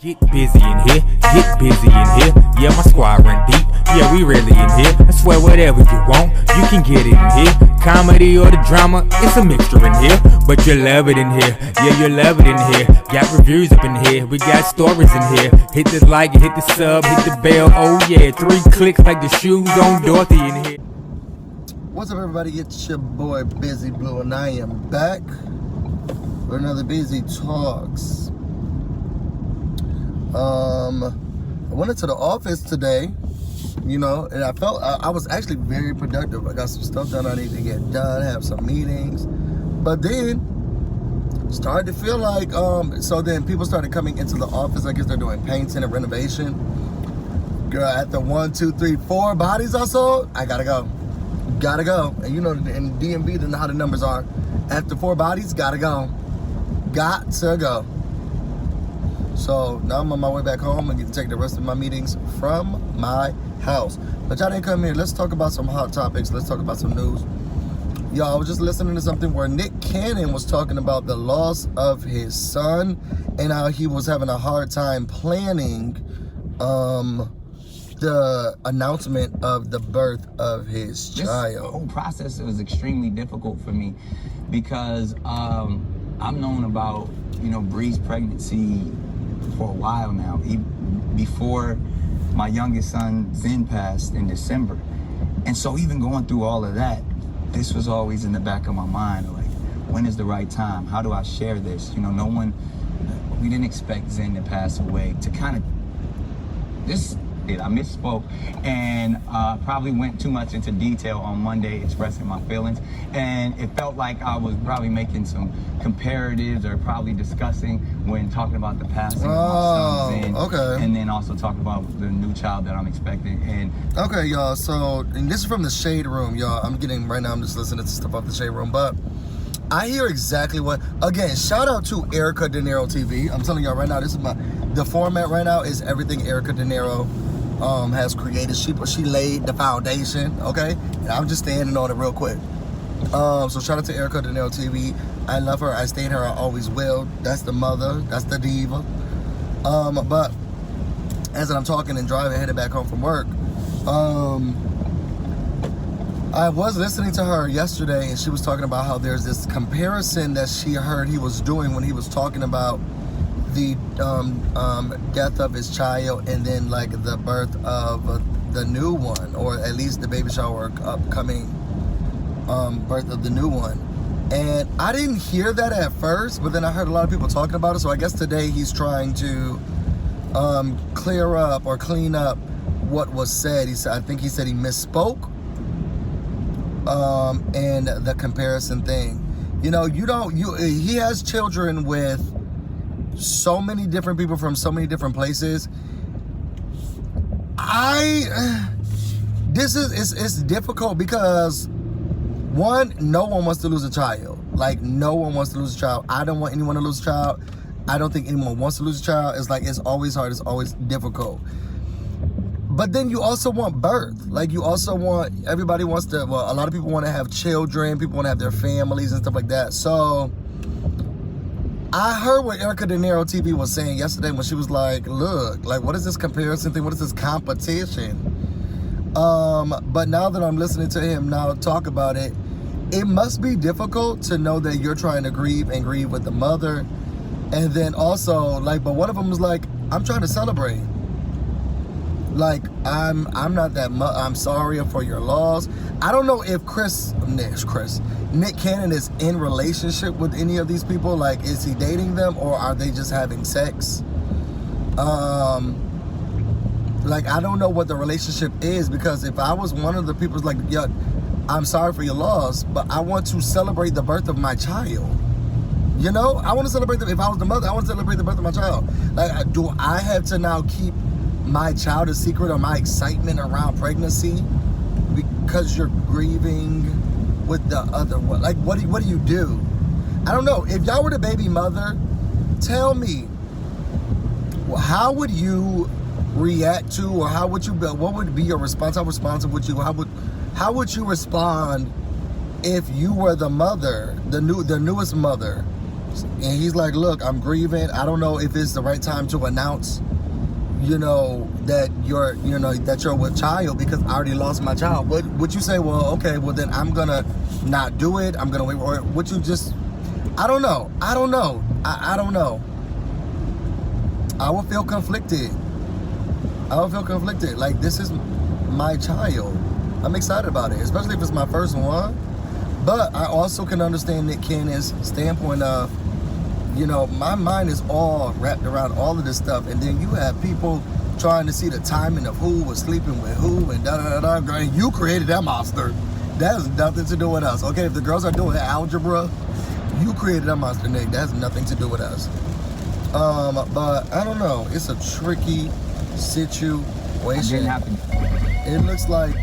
Get busy in here, get busy in here. Yeah, my squad run deep. Yeah, we really in here. I swear whatever you want, you can get it in here. Comedy or the drama, it's a mixture in here. But you love it in here. Yeah, you love it in here. Got reviews up in here. We got stories in here. Hit the like, hit the sub, hit the bell. Oh yeah, 3 clicks like the shoes on Dorothy in here. What's up, everybody? It's your boy BusyBlu, and I am back for another BusyTalks. I went into the office today, you know, and I felt I was actually very productive. I got some stuff done I need to get done, have some meetings, but then started to feel like so then people started coming into the office. I guess they're doing painting and renovation. Girl, at the 1, 2, 3, 4 bodies I sold, I gotta go. And you know, in DMV, they know how the numbers are. After 4 bodies, gotta go. Got to go. So now I'm on my way back home. I get to take the rest of my meetings from my house. But y'all didn't come here. Let's talk about some hot topics. Let's talk about some news. Y'all, I was just listening to something where Canon was talking about the loss of his son and how he was having a hard time planning the announcement of the birth of his child. This whole process was extremely difficult for me because I've known about, you know, Bree's pregnancy for a while now, before my youngest son Zen passed in December. And so even going through all of that, this was always in the back of my mind, like, when is the right time? How do I share this? You know, we didn't expect Zen to pass away. I misspoke and probably went too much into detail on Monday expressing my feelings, and it felt like I was probably making some comparatives or probably discussing when talking about the passing of my son Zen, okay, and then also talking about the new child that I'm expecting. And okay, y'all, so, and this is from the Shade Room, y'all. I'm just listening to stuff off the Shade Room, but I hear exactly what, again, shout out to Erica Dinero TV. I'm telling y'all right now, the format right now is everything Erica Dinero has created. She laid the foundation, okay? And I'm just standing on it real quick. So shout out to Erica Dinero TV. I love her. I stayed her. I always will. That's the mother. That's the diva. But as I'm talking and driving, headed back home from work, I was listening to her yesterday, and she was talking about how there's this comparison that she heard he was doing when he was talking about the death of his child and then like the birth of the new one, or at least the baby shower upcoming birth of the new one. And I didn't hear that at first, but then I heard a lot of people talking about it. So I guess today he's trying to clear up or clean up what was said. I think he said he misspoke, and the comparison thing. You know, he has children with so many different people from so many different places. It's difficult because, one, no one wants to lose a child. Like, no one wants to lose a child. I don't want anyone to lose a child. I don't think anyone wants to lose a child. It's like, it's always hard. It's always difficult. But then you also want birth. Like, you also want, everybody wants to, well, a lot of people want to have children. People want to have their families and stuff like that. So I heard what Erica Dinero TV was saying yesterday when she was like, look, like, what is this comparison thing? What is this competition? But now that I'm listening to him now talk about it, it must be difficult to know that you're trying to grieve with the mother. And then also, like, but one of them was like, I'm trying to celebrate. Like, I'm not that I'm sorry for your loss. I don't know if Nick Cannon is in relationship with any of these people. Like, is he dating them or are they just having sex? Like, I don't know what the relationship is, because if I was one of the people, like, yeah, I'm sorry for your loss, but I want to celebrate the birth of my child. You know, I want to celebrate if I was the mother, I want to celebrate the birth of my child. Like, do I have to now keep my child a secret or my excitement around pregnancy because you're grieving with the other one? Like, what do you do? I don't know. If y'all were the baby mother, tell me, well, how would you react to, or how would you, what would be your response? How responsive would you, how would you respond if you were the mother, the newest mother, And he's like, look, I'm grieving. I don't know if it's the right time to announce, that you're with child, because I already lost my child. Would you say, well, okay, well then I'm gonna not do it, I'm gonna wait, or would you just, I don't know. I don't know. I would feel conflicted. Like, this is my child. I'm excited about it, especially if it's my first one. But I also can understand Nick Cannon's standpoint of, my mind is all wrapped around all of this stuff, and then you have people trying to see the timing of who was sleeping with who, and da-da-da-da. And you created that monster. That has nothing to do with us. Okay, if the girls are doing algebra, you created that monster, Nick. That has nothing to do with us. But I don't know. It's a tricky situation. It looks like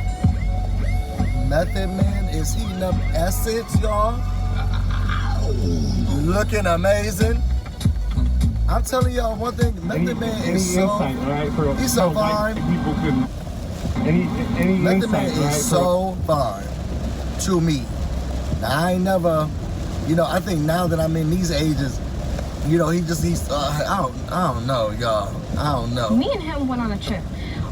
Method Man is heating up essence, y'all. Looking amazing. I'm telling y'all one thing, Method Man is so, he's so fine. Method Man is so fine to me. Now, I ain't never, I think now that I'm in these ages, he's I don't know, y'all. I don't know. Me and him went on a trip.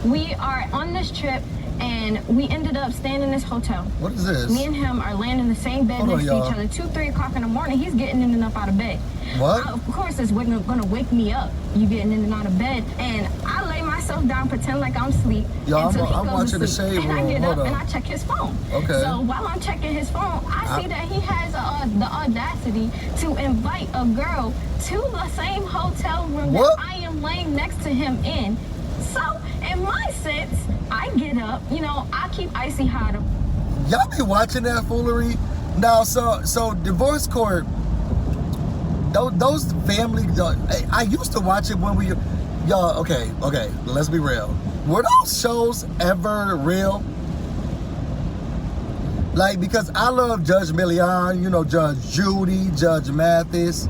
We are on this trip, and we ended up staying in this hotel. What is this? Me and him are laying in the same bed next to each other. 2, 3 o'clock in the morning, he's getting in and up out of bed. What? Of course, it's gonna wake me up. You getting in and out of bed, and I lay myself down, pretend like I'm asleep. Yo, I'm watching the shade room. And I get up and I check his phone. Okay. So while I'm checking his phone, I see that he has the audacity to invite a girl to the same hotel room that I am laying next to him in. So, in my sense, I get up, I keep icy hot. Y'all be watching that foolery? Now, so divorce court, those family, I used to watch it when y'all, okay, let's be real. Were those shows ever real? Like, because I love Judge Millian, Judge Judy, Judge Mathis,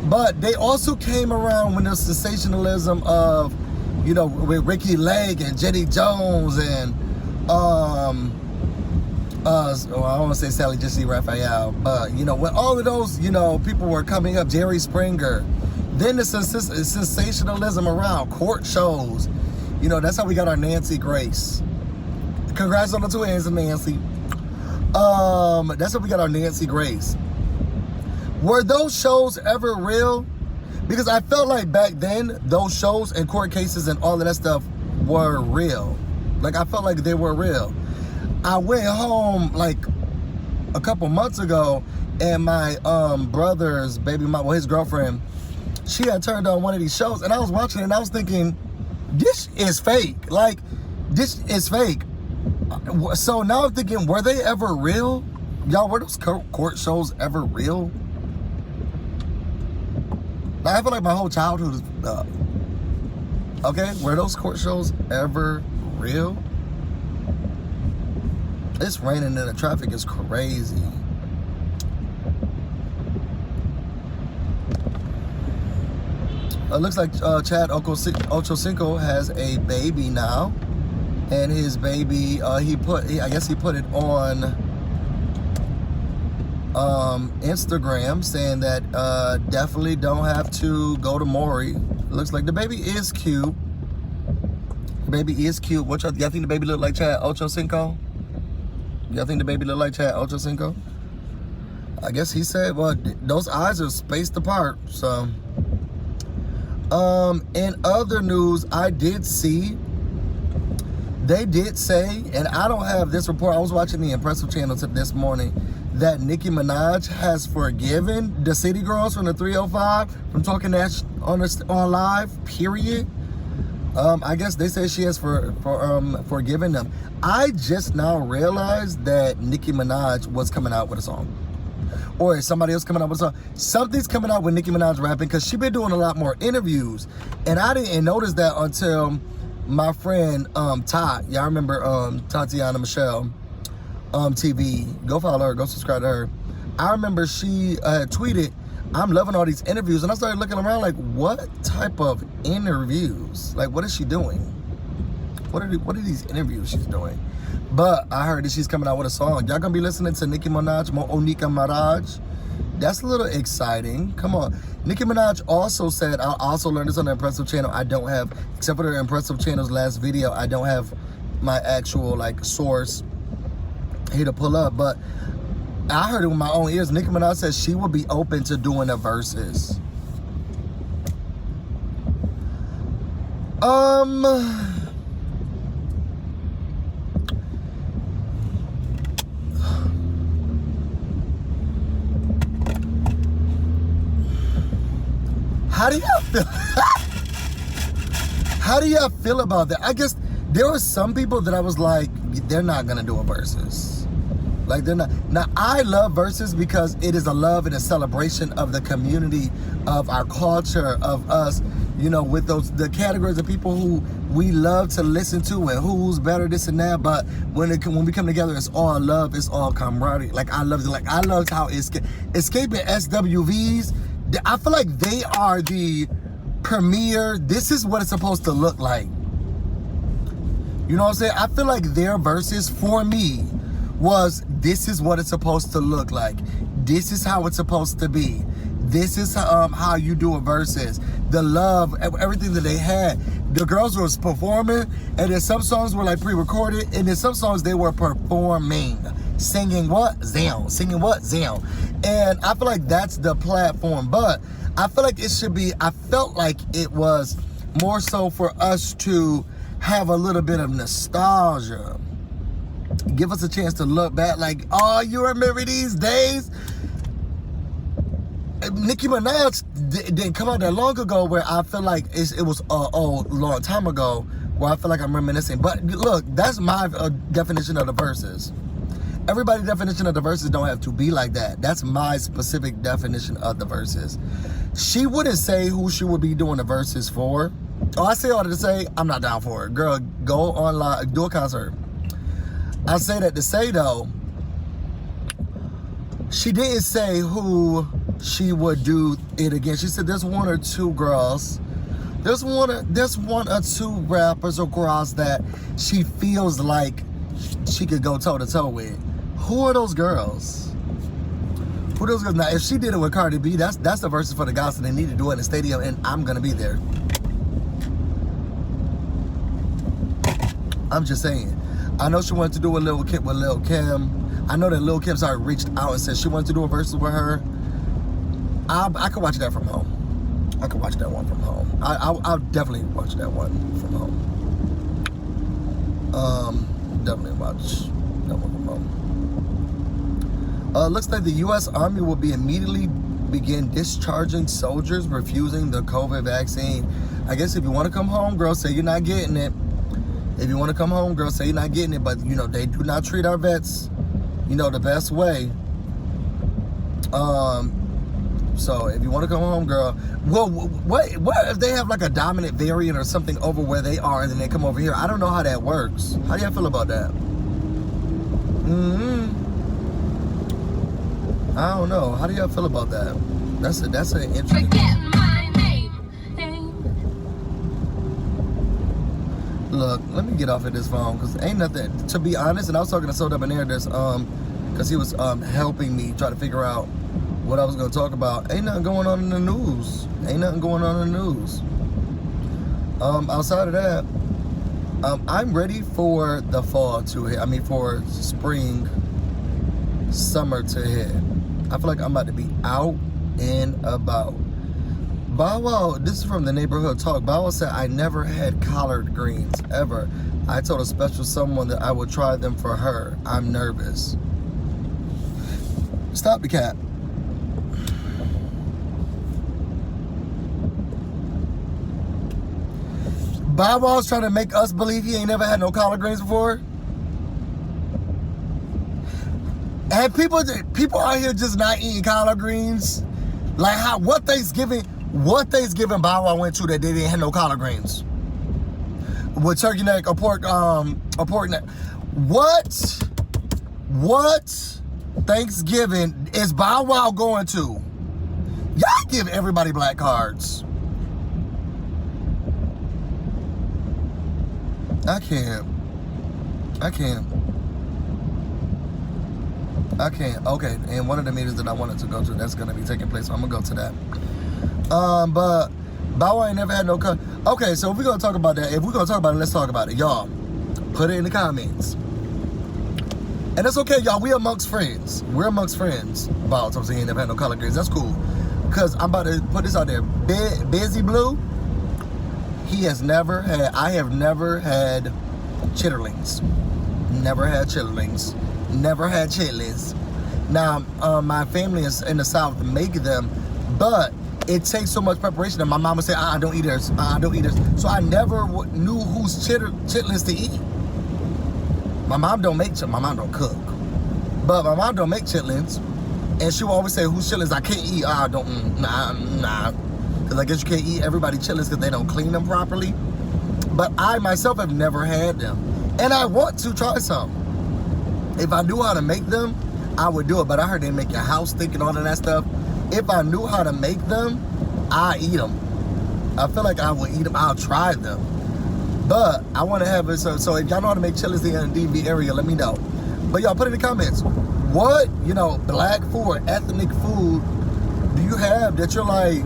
but they also came around when the sensationalism of, with Ricky Lake and Jenny Jones and I don't want to say Sally Jesse Raphael, but when all of those people were coming up, Jerry Springer, then the sensationalism around court shows, that's how we got our Nancy Grace. Congrats on the twins, Nancy. That's how we got our Nancy Grace. Were those shows ever real? Because I felt like back then, those shows and court cases and all of that stuff were real. Like, I felt like they were real. I went home, like, a couple months ago, and my brother's baby mom, his girlfriend, she had turned on one of these shows, and I was watching it, and I was thinking, this is fake. Like, this is fake. So now I'm thinking, were they ever real? Y'all, were those court shows ever real? Like, I feel like my whole childhood is okay, were those court shows ever real? It's raining and the traffic is crazy. It looks like Chad Ochocinco has a baby now. And his baby, I guess he put it on Instagram, saying that definitely don't have to go to Maury. Looks like the baby is cute. The baby is cute. Y'all think the baby look like Chad Ochocinco? Y'all think the baby look like Chad Ochocinco? I guess he said, well, those eyes are spaced apart. So, in other news, I did see, they did say, and I don't have this report, I was watching the Impressive channel this morning, that Nicki Minaj has forgiven the City Girls from the 305 from talking that on live, period. I guess they say she has forgiven them. I just now realized that Nicki Minaj was coming out with a song. Or is somebody else coming out with a song? Something's coming out with Nicki Minaj rapping, because she's been doing a lot more interviews. And I didn't notice that until my friend Todd. Y'all remember Tatiana Michelle TV. Go follow her, go subscribe to her. I remember she tweeted, I'm loving all these interviews. And I started looking around like, what type of interviews? Like, what is she doing? What are these interviews she's doing? But I heard that she's coming out with a song. Y'all gonna be listening to Nicki Minaj, That's a little exciting. Come on. Nicki Minaj also said, I also learned this on the Impressive channel. I don't have, except for the Impressive channel's last video, I don't have my actual like source here to pull up. But I heard it with my own ears. Nicki Minaj said she would be open to doing a versus. How do y'all feel? How do y'all feel about that? I guess there were some people that I was like, they're not gonna do a versus. Like they're not. Now I love versus because it is a love and a celebration of the community, of our culture, of us, you know, with the categories of people who we love to listen to and who's better, this and that. But when we come together, it's all love, it's all camaraderie. Like I loved it. Like I loved how escaping SWVs. I feel like they are the premier. This is what it's supposed to look like. You know what I'm saying? I feel like their verses for me was, this is what it's supposed to look like. This is how it's supposed to be. This is how you do a versus. The love, everything that they had. The girls was performing, and then some songs were like pre-recorded, and then some songs they were performing. Singing what? Zam. Singing what? Zam. And I feel like that's the platform. But I feel like it should be, I felt like it was more so for us to have a little bit of nostalgia. Give us a chance to look back like, oh, you remember these days? Nicki Minaj didn't come out that long ago where I feel like it was a long time ago where I feel like I'm reminiscing. But look, that's my definition of the verses. Everybody's definition of the verses don't have to be like that. That's my specific definition of the verses. She wouldn't say who she would be doing the verses for. Oh, I say all that to say, I'm not down for it. Girl, go online, do a concert. I say that to say though, she didn't say who she would do it against. She said there's one or two girls. There's one or two rappers or girls that she feels like she could go toe to toe with. Who are those girls? Who are those girls? Now, if she did it with Cardi B, that's the verses for the guys, and they need to do it in the stadium, and I'm gonna be there. I'm just saying. I know she wanted to do a little kid with Lil Kim. I know that Lil Kim's already reached out and said she wanted to do a versus with her. I could watch that from home. I could watch that one from home. I'll definitely watch that one from home. Definitely watch that one from home. Looks like the U.S. Army will be immediately begin discharging soldiers refusing the COVID vaccine. I guess if you want to come home, girl, say you're not getting it. If you want to come home, girl, say you're not getting it. But, you know, they do not treat our vets, you know, the best way. So if you want to come home, girl, well, what if they have like a dominant variant or something over where they are and then they come over here? I don't know how that works. How do y'all feel about that? I don't know. How do y'all feel about that? That's an interesting. Forget my name. Look, let me get off of this phone because ain't nothing. To be honest, and I was talking to Soda Dinero this because he was helping me try to figure out what I was gonna talk about. Ain't nothing going on in the news. Ain't nothing going on in the news. Outside of that, I'm ready for the fall to hit. I mean, for spring, summer to hit. I feel like I'm about to be out and about. Bow Wow, this is from the Neighborhood Talk. Bow Wow said, I never had collard greens, ever. I told a special someone that I would try them for her. I'm nervous. Stop the cat. Bow Wow's trying to make us believe he ain't never had no collard greens before. And people out here just not eating collard greens. Like how, what Thanksgiving Bow Wow went to that they didn't have no collard greens? With turkey neck or pork neck. What Thanksgiving is Bow Wow going to? Y'all give everybody black cards. I can't. I can't. Okay, and one of the meetings that I wanted to go to, that's gonna be taking place, so I'm gonna go to that. But Bow Wow ain't never had no okay, so if we're gonna talk about that, if we're gonna talk about it, let's talk about it. Y'all, put it in the comments. And it's okay, y'all, we amongst friends. We're amongst friends. Bow Wow he ain't never had no collard greens. That's cool. Because I'm about to put this out there. BusyBlu, I have never had chitterlings. Never had chitterlings. Never had chitlins. Now, my family is in the South make them, but it takes so much preparation that my mama would say, don't eat this, don't eat this. So I never knew whose chitlins to eat. My mom don't make my mom don't cook. But my mom don't make chitlins. And she will always say, whose chitlins I can't eat? Nah. Because I guess you can't eat everybody chitlins because they don't clean them properly. But I myself have never had them. And I want to try some. If I knew how to make them, I would do it. But I heard they make your house thick and all of that stuff. If I knew how to make them, I eat them. I feel like I would eat them. I'll try them. But I want to have it. So if y'all know how to make chitlins in the DV area, let me know. But y'all put in the comments, what, black food or ethnic food do you have that you're like,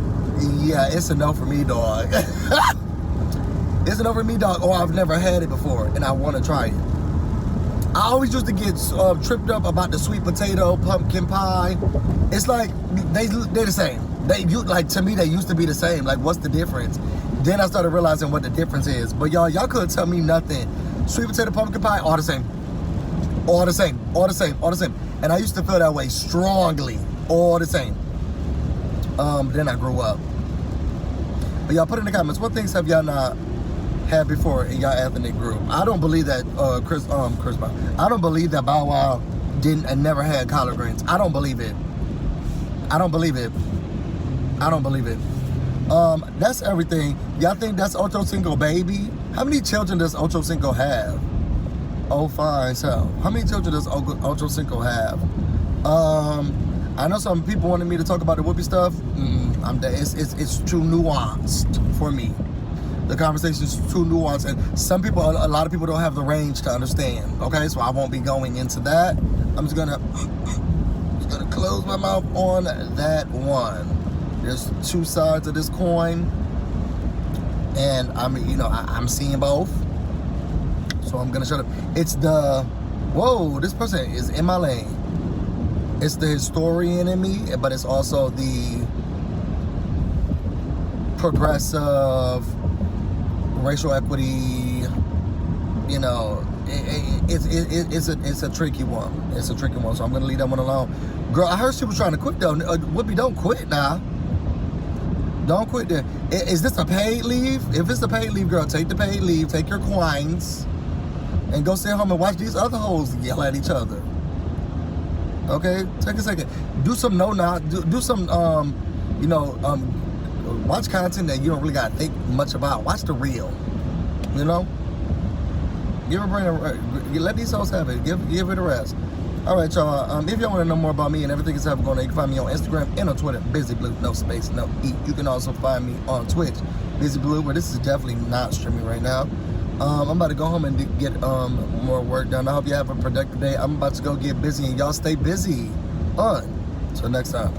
yeah, it's a no for me, dog. It's a no for me, dog. Or I've never had it before and I want to try it. I always used to get tripped up about the sweet potato, pumpkin pie. It's like, they're the same. To me, they used to be the same. Like, what's the difference? Then I started realizing what the difference is. But y'all couldn't tell me nothing. Sweet potato, pumpkin pie, all the same. All the same, all the same, all the same. And I used to feel that way strongly. All the same. Then I grew up. But y'all put in the comments, what things have y'all not had before in y'all ethnic group? I don't believe that Chris Brown. I don't believe that Bow Wow never had collard greens. I don't believe it. I don't believe it. I don't believe it. That's everything. Y'all think that's Ochocinco baby? How many children does Ochocinco have? Oh, fine. So, how many children does Ochocinco have? I know some people wanted me to talk about the whoopee stuff. It's too nuanced for me. The conversation is too nuanced, and a lot of people don't have the range to understand. Okay, so I won't be going into that. I'm just gonna close my mouth on that one. There's two sides of this coin, and I'm seeing both. So I'm gonna shut up. It's this person is in my lane. It's the historian in me, but it's also the progressive, racial equity. It's a tricky one. It's a tricky one. So I'm gonna leave that one alone. Girl, I heard she was trying to quit though. Whoopi, don't quit now. Don't quit there. Is this a paid leave? If it's a paid leave, girl, take the paid leave. Take your coins and go stay home and watch these other hoes yell at each other. Okay, take a second. Do some do some watch content that you don't really gotta think much about. Watch the real. Give a brain let these hoes have it. Give it a rest. All right, y'all. If y'all want to know more about me and everything that's happening going on, you can find me on Instagram and on Twitter, BusyBlu, no space, no E. You can also find me on Twitch, BusyBlu, where this is definitely not streaming right now. I'm about to go home and get more work done. I hope you have a productive day. I'm about to go get busy, and y'all stay busy. Till next time.